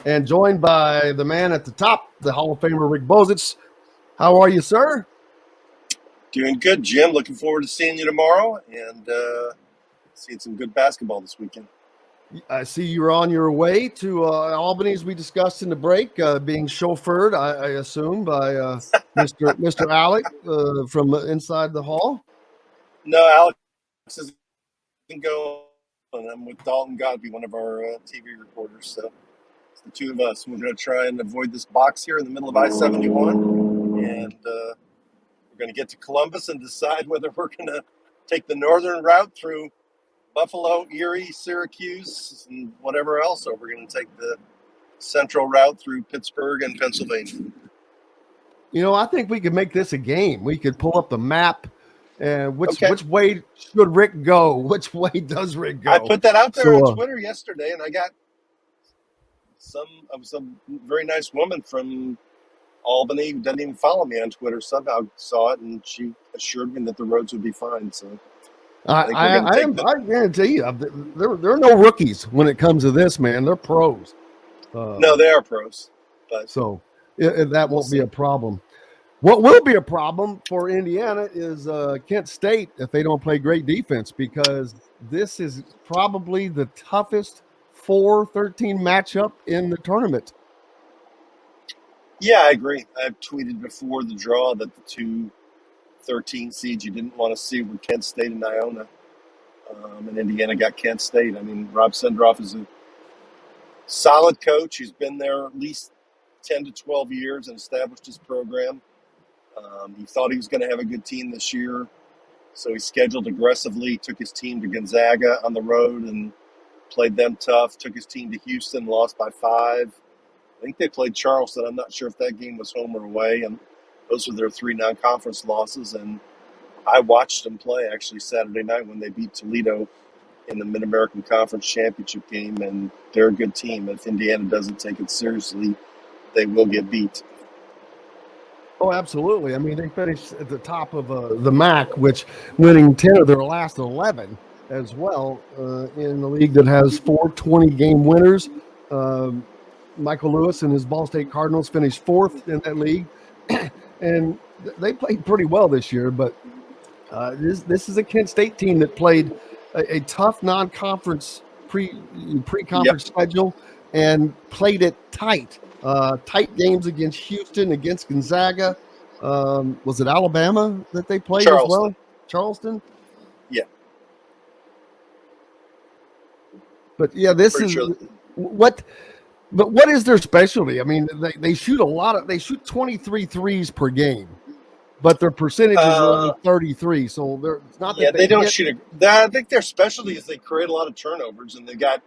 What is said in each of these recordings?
and joined by the man at the top, the Hall of Famer Rick Bozich. How are you, sir? Doing good, Jim. Looking forward to seeing you tomorrow and seeing some good basketball this weekend. I see you're on your way to Albany, as we discussed in the break, being chauffeured, I assume, by Mr. Alec from inside the hall. No, Alex isn't going. I'm with Dalton Godby, one of our TV reporters. So it's the two of us. We're going to try and avoid this box here in the middle of I-71. And we're going to get to Columbus and decide whether we're going to take the northern route through Buffalo, Erie, Syracuse, and whatever else, or we're going to take the central route through Pittsburgh and Pennsylvania. You know, I think we could make this a game. We could pull up the map. Which way should Rick go? Which way does Rick go? I put that out there on Twitter yesterday, and I got some very nice woman from Albany who doesn't even follow me on Twitter somehow saw it, and she assured me that the roads would be fine. So I guarantee you, there are no rookies when it comes to this, man. They're pros. No, they are pros. But so that won't be a problem. What will be a problem for Indiana is Kent State if they don't play great defense, because this is probably the toughest 4-13 matchup in the tournament. Yeah, I agree. I've tweeted before the draw that the two 13 seeds you didn't want to see were Kent State and Iona. And Indiana got Kent State. I mean, Rob Sendroff is a solid coach. He's been there at least 10 to 12 years and established his program. He thought he was going to have a good team this year, so he scheduled aggressively, took his team to Gonzaga on the road and played them tough, took his team to Houston, lost by 5. I think they played Charleston. I'm not sure if that game was home or away, and those were their 3 non-conference losses. And I watched them play actually Saturday night when they beat Toledo in the Mid-American Conference Championship game, and they're a good team. If Indiana doesn't take it seriously, they will get beat. Oh, absolutely. I mean, they finished at the top of the MAC, which winning 10 of their last 11 as well in the league that has 4 20-game winners. Michael Lewis and his Ball State Cardinals finished 4th in that league, and they played pretty well this year. But this is a Kent State team that played a tough non-conference pre-conference schedule and played it tight. Tight games against Houston, against Gonzaga. Was it Alabama that they played as well? Charleston? Yeah. But yeah, this is what. But what is their specialty? I mean, they shoot they shoot 23 threes per game, but their percentage is around 33. So they're not. Yeah, they don't shoot. I think their specialty is they create a lot of turnovers, and they got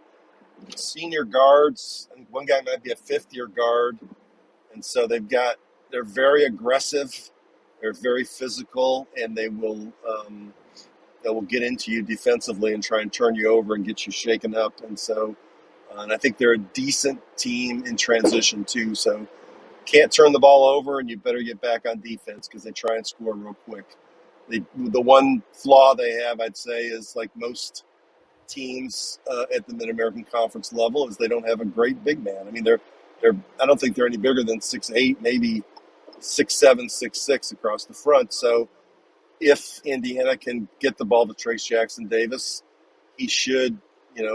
senior guards, and one guy might be a 5th-year guard, and so they're very aggressive, they're very physical, and they will get into you defensively and try and turn you over and get you shaken up. And so and I think they're a decent team in transition too, so can't turn the ball over, and you better get back on defense because they try and score real quick. The one flaw they have, I'd say, is like most teams at the Mid-American Conference level, is they don't have a great big man. I mean, I don't think they're any bigger than 6'8", maybe 6'7", 6'6" across the front. So if Indiana can get the ball to Trace Jackson Davis, he should,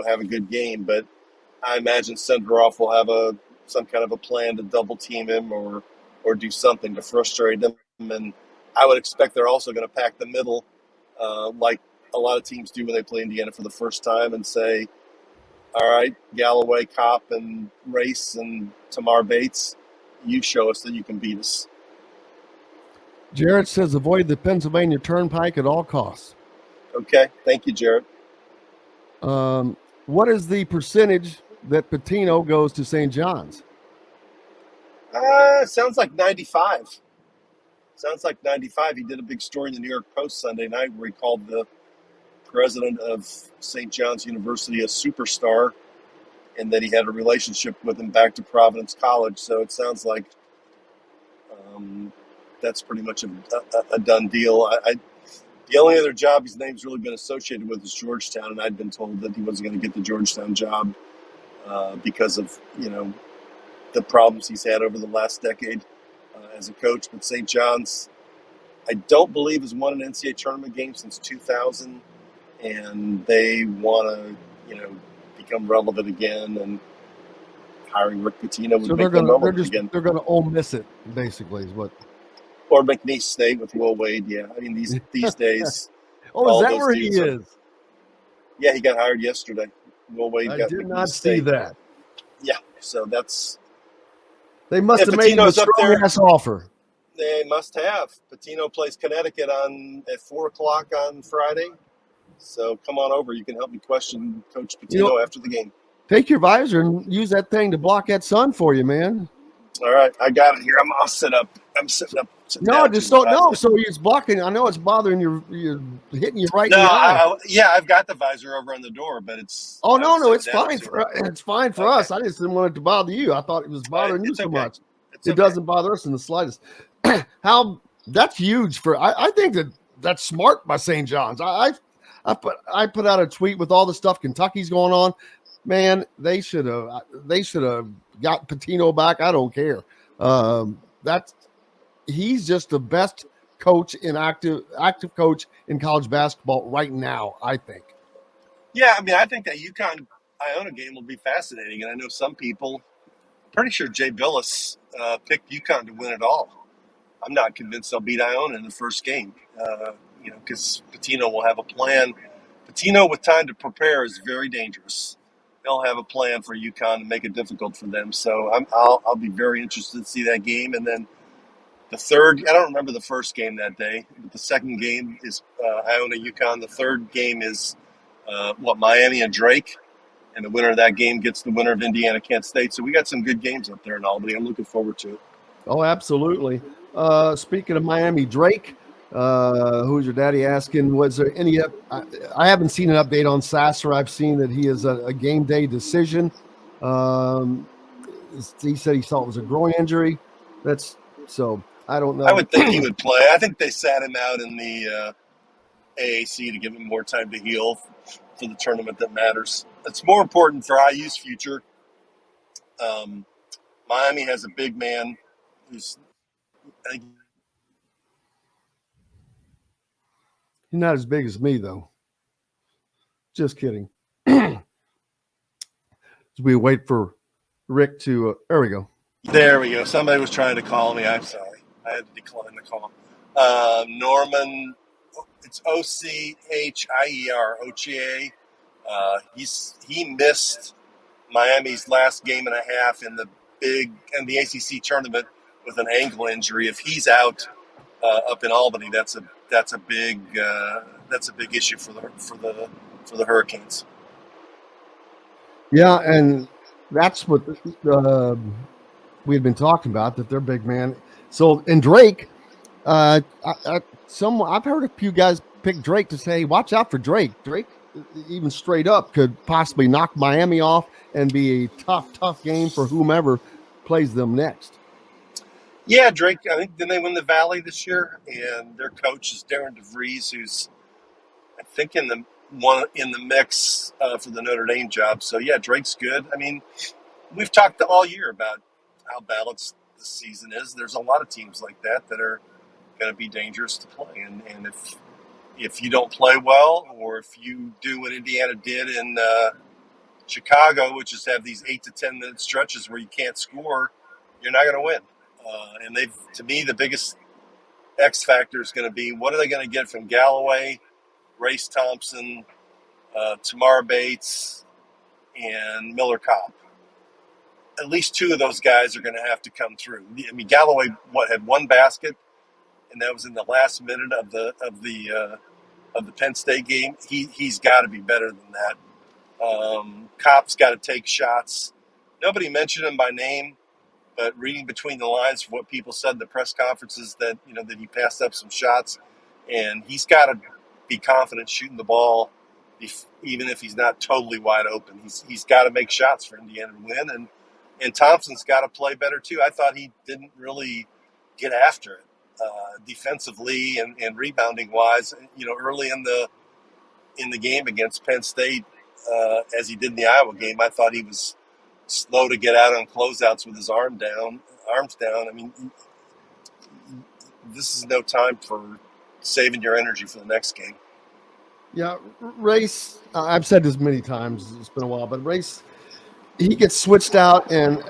have a good game. But I imagine Sendroff will have some kind of a plan to double team him or do something to frustrate him. And I would expect they're also going to pack the middle, like a lot of teams do when they play Indiana for the first time, and say, all right, Galloway, Kopp, and Race, and Tamar Bates, you show us that you can beat us. Jarrett says avoid the Pennsylvania Turnpike at all costs. Okay. Thank you, Jarrett. What is the percentage that Pitino goes to St. John's? Sounds like 95. He did a big story in the New York Post Sunday night where he called the president of St. John's University a superstar, and that he had a relationship with him back to Providence College. So it sounds like that's pretty much a done deal. The only other job his name's really been associated with is Georgetown, and I'd been told that he wasn't going to get the Georgetown job because of the problems he's had over the last decade as a coach. But St. John's, I don't believe, has won an NCAA tournament game since 2000, and they want to, become relevant again. And hiring Rick Pitino would make them relevant again. They're gonna Ole Miss it, basically, is what. Or McNeese State with Will Wade. Yeah, I mean these days. Is that where he is? Yeah, he got hired yesterday. Will Wade got did McNeese not State. see that. Yeah, so that's. They must have made him a strong-ass offer. They must have. Pitino plays Connecticut at 4:00 on Friday. So come on over. You can help me question Coach Pitino after the game. Take your visor and use that thing to block that sun for you, man. All right, I got it here. I'll sit up. I'm sitting up. No, just don't. No, so it's blocking. I know it's bothering you. You're hitting you right in the eye. I've got the visor over on the door, but it's. Oh no, it's fine it's fine for us. I just didn't want it to bother you. I thought it was bothering you so much. It doesn't bother us in the slightest. That's huge for. I think that's smart by St. John's. I put out a tweet with all the stuff Kentucky's going on. Man, they should have got Pitino back. I don't care. He's just the best coach in active coach in college basketball right now, I think. Yeah, I mean, I think that UConn Iona game will be fascinating, and I know some people. Pretty sure Jay Billis picked UConn to win it all. I'm not convinced they'll beat Iona in the first game. Because Pitino will have a plan. Pitino with time to prepare is very dangerous. They'll have a plan for UConn to make it difficult for them. So I'll be very interested to see that game. And then the third, I don't remember the first game that day, but the second game is Iona UConn. The third game is Miami and Drake. And the winner of that game gets the winner of Indiana Kent State. So we got some good games up there in Albany. I'm looking forward to it. Oh, absolutely. Speaking of Miami Drake, who's your daddy asking, was there any I haven't seen an update on Sasser. I've seen that he is a game day decision. He said he thought it was a groin injury. So I don't know. I would think he would play. I think they sat him out in the AAC to give him more time to heal for the tournament that matters. It's more important for IU's future. Miami has a big man who's, I think, he's not as big as me, though. Just kidding. As we wait for Rick to. There we go. There we go. Somebody was trying to call me. I'm sorry. I had to decline the call. Norman, it's Ochier, Ochier. He missed Miami's last game and a half in the ACC tournament with an ankle injury. If he's out up in Albany, that's a big issue for the Hurricanes. Yeah, and that's what we had been talking about, that their big man. So, and Drake, I've heard a few guys pick Drake to say, watch out for Drake. Drake, even straight up, could possibly knock Miami off and be a tough game for whomever plays them next. Yeah, Drake, I think, didn't they win the Valley this year? And their coach is Darren DeVries, who's, I think, in the mix for the Notre Dame job. So, yeah, Drake's good. I mean, we've talked all year about how balanced the season is. There's a lot of teams like that are going to be dangerous to play. And if you don't play well, or if you do what Indiana did in Chicago, which is have these 8 to 10 minute stretches where you can't score, you're not going to win. And to me, the biggest X factor is going to be, what are they going to get from Galloway, Race Thompson, Tamar Bates, and Miller Kopp? At least 2 of those guys are going to have to come through. I mean, Galloway had 1 basket, and that was in the last minute of the Penn State game. He's got to be better than that. Kopp's got to take shots. Nobody mentioned him by name, but reading between the lines of what people said in the press conferences, that he passed up some shots, and he's got to be confident shooting the ball, even if he's not totally wide open. He's got to make shots for Indiana to win, and Thompson's got to play better too. I thought he didn't really get after it defensively and rebounding wise. Early in the game against Penn State, as he did in the Iowa game, I thought he was slow to get out on closeouts with his arms down. I mean, this is no time for saving your energy for the next game. Yeah, Race. I've said this many times. It's been a while, but Race, he gets switched out, and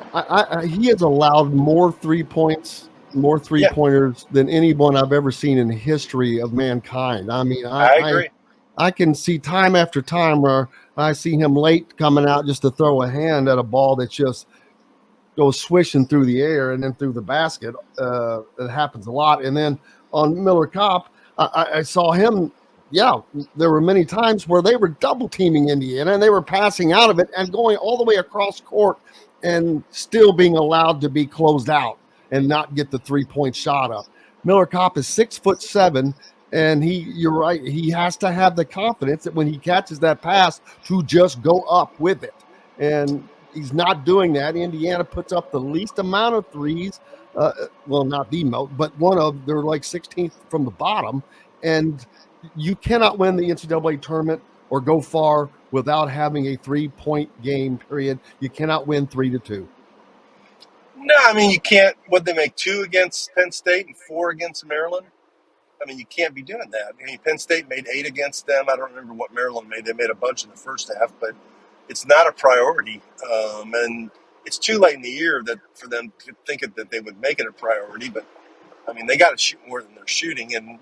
he has allowed more 3 points, more three Yeah, pointers than anyone I've ever seen in the history of mankind. I mean, I agree. I can see time after time where I see him late coming out just to throw a hand at a ball that just goes swishing through the air and then through the basket. It happens a lot. And then on Miller Kopp, I saw him. Yeah, there were many times where they were double teaming Indiana and they were passing out of it and going all the way across court and still being allowed to be closed out and not get the 3-point shot up. Miller Kopp is 6'7", and you're right, he has to have the confidence that when he catches that pass to just go up with it. And he's not doing that. Indiana puts up the least amount of threes. Well, not the most, but they're like 16th from the bottom. And you cannot win the NCAA tournament or go far without having a 3-point game, period. You cannot win 3-2. No, I mean, you can't. What, they make 2 against Penn State and 4 against Maryland? I mean, you can't be doing that. I mean, Penn State made 8 against them. I don't remember what Maryland made. They made a bunch in the first half, but it's not a priority. And it's too late in the year for them to think that they would make it a priority. But, I mean, they got to shoot more than they're shooting. And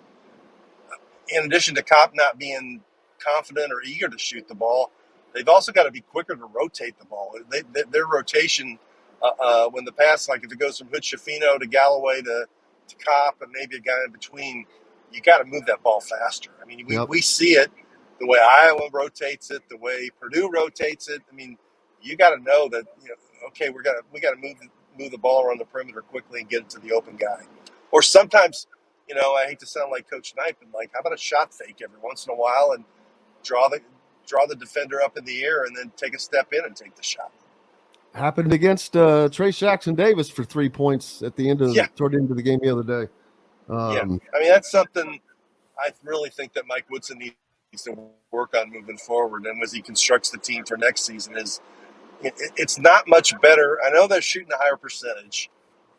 in addition to Kopp not being confident or eager to shoot the ball, they've also got to be quicker to rotate the ball. Their rotation, when the pass, like if it goes from Hood-Schifino to Galloway to Kopp and maybe a guy in between, you got to move that ball faster. I mean, we see it the way Iowa rotates it, the way Purdue rotates it. I mean, you got to know that, okay, we got to move the ball around the perimeter quickly and get it to the open guy. Or sometimes, I hate to sound like Coach Knight, but like, how about a shot fake every once in a while and draw the defender up in the air and then take a step in and take the shot. Happened against Trace Jackson Davis for 3 points toward the end of the game the other day. I mean, that's something I really think that Mike Woodson needs to work on moving forward. And as he constructs the team for next season, it's not much better. I know they're shooting a higher percentage,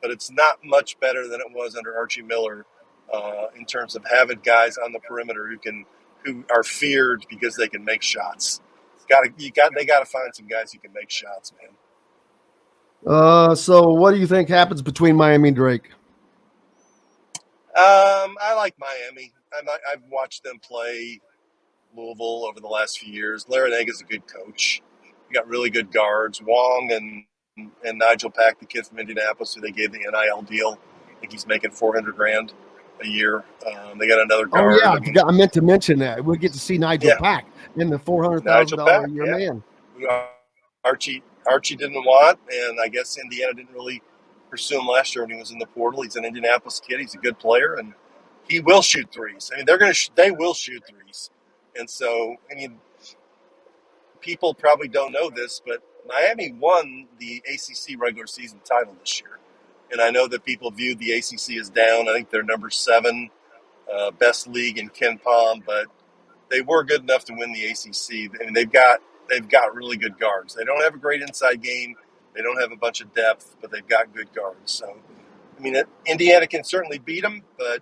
but it's not much better than it was under Archie Miller in terms of having guys on the perimeter who are feared because they can make shots. They got to find some guys who can make shots, man. So what do you think happens between Miami and Drake? I like Miami. I've watched them play Louisville over the last few years. Larinaga a good coach. You got really good guards. Wong and Nigel Pack, the kid from Indianapolis, who they gave the NIL deal. I think he's making $400,000 a year. They got another guard. Oh yeah, I meant to mention that we'll get to see Nigel Pack in the $400,000 a year man. Archie didn't want, and I guess Indiana didn't really pursue him last year when he was in the portal. He's an Indianapolis kid. He's a good player, and he will shoot threes. I mean, they will shoot threes, and so I mean, people probably don't know this, but Miami won the ACC regular season title this year, and I know that people viewed the ACC as down. I think they're number 7, best league in Ken Pom, but they were good enough to win the ACC. I mean, they've got really good guards. They don't have a great inside game. They don't have a bunch of depth, but they've got good guards. So, I mean, Indiana can certainly beat them, but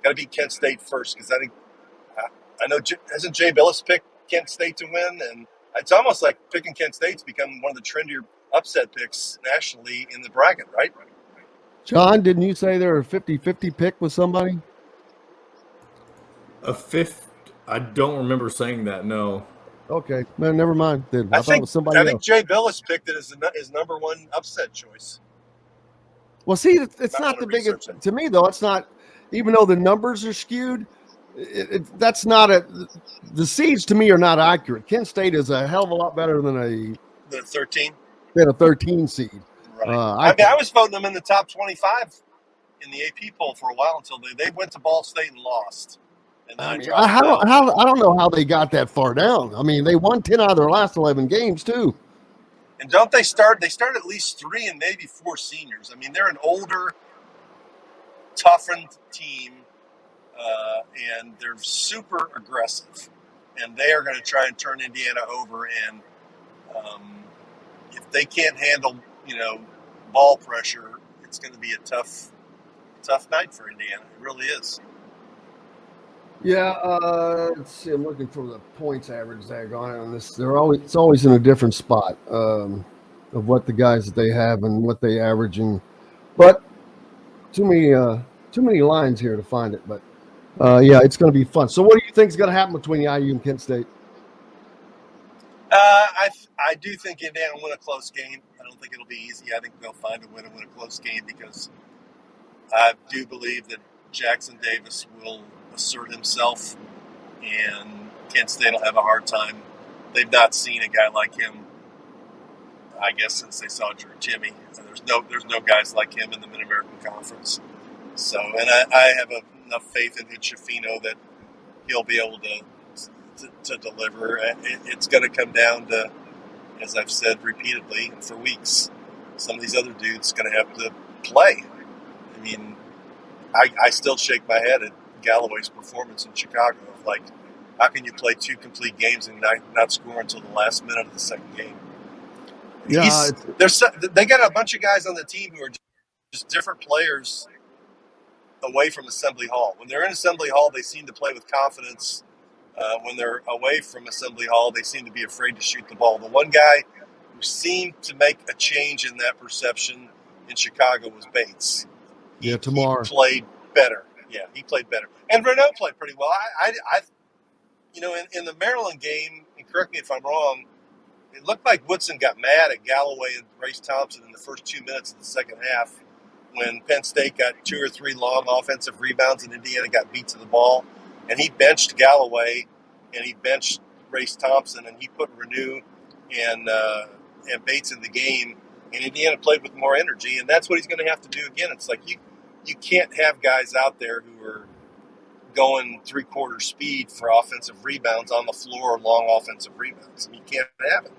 got to beat Kent State first because I know hasn't Jay Billis picked Kent State to win, and it's almost like picking Kent State's become one of the trendier upset picks nationally in the bracket, right? John, didn't you say there were a 50-50 pick with somebody? A fifth? I don't remember saying that. No. Okay, man, never mind. Then I thought it was somebody I else. think Jay Billis picked it as his number 1 upset choice. Well, see, it's not the biggest to me though. It's not, even though the numbers are skewed. That's not the seeds to me are not accurate. Kent State is a hell of a lot better than a 13 seed. Right. I was voting them in the top 25 in the AP poll for a while until they went to Ball State and lost. And I don't know how they got that far down. I mean, they won 10 out of their last 11 games too. And don't they start? They start at least 3 and maybe 4 seniors. I mean, they're an older, toughened team, and they're super aggressive. and they are going to try and turn Indiana over. And if they can't handle, ball pressure, it's going to be a tough night for Indiana. It really is. Yeah, let's see. I'm looking for the points average on this. It's always in a different spot of what the guys that they have and what they averaging, but too many lines here to find it. But yeah, it's going to be fun. So, what do you think is going to happen between IU and Kent State? I do think Indiana will win a close game. I don't think it'll be easy. I think they'll find a way to win a close game because I do believe that Jackson Davis will assert himself, and Kent State will have a hard time. They've not seen a guy like him, I guess, since they saw Drew Timme. There's no guys like him in the Mid-American Conference. So, and I have enough faith in Chifino that he'll be able to deliver. It's going to come down to, as I've said repeatedly for weeks, some of these other dudes going to have to play. I mean, I still shake my head at Galloway's performance in Chicago. Like, how can you play 2 complete games and not score until the last minute of the second game? Yeah, They got a bunch of guys on the team who are just different players away from Assembly Hall. When they're in Assembly Hall, they seem to play with confidence. When they're away from Assembly Hall, they seem to be afraid to shoot the ball. The one guy who seemed to make a change in that perception in Chicago was Bates. He played better. Yeah, he played better. And Renault played pretty well. In the Maryland game, and correct me if I'm wrong, it looked like Woodson got mad at Galloway and Race Thompson in the first 2 minutes of the second half when Penn State got 2 or 3 long offensive rebounds and Indiana got beat to the ball. And he benched Galloway and he benched Race Thompson and he put Renew and Bates in the game. And Indiana played with more energy, and that's what he's going to have to do again. It's like you can't have guys out there who are going 3/4 speed for offensive rebounds on the floor, long offensive rebounds. You can't have it.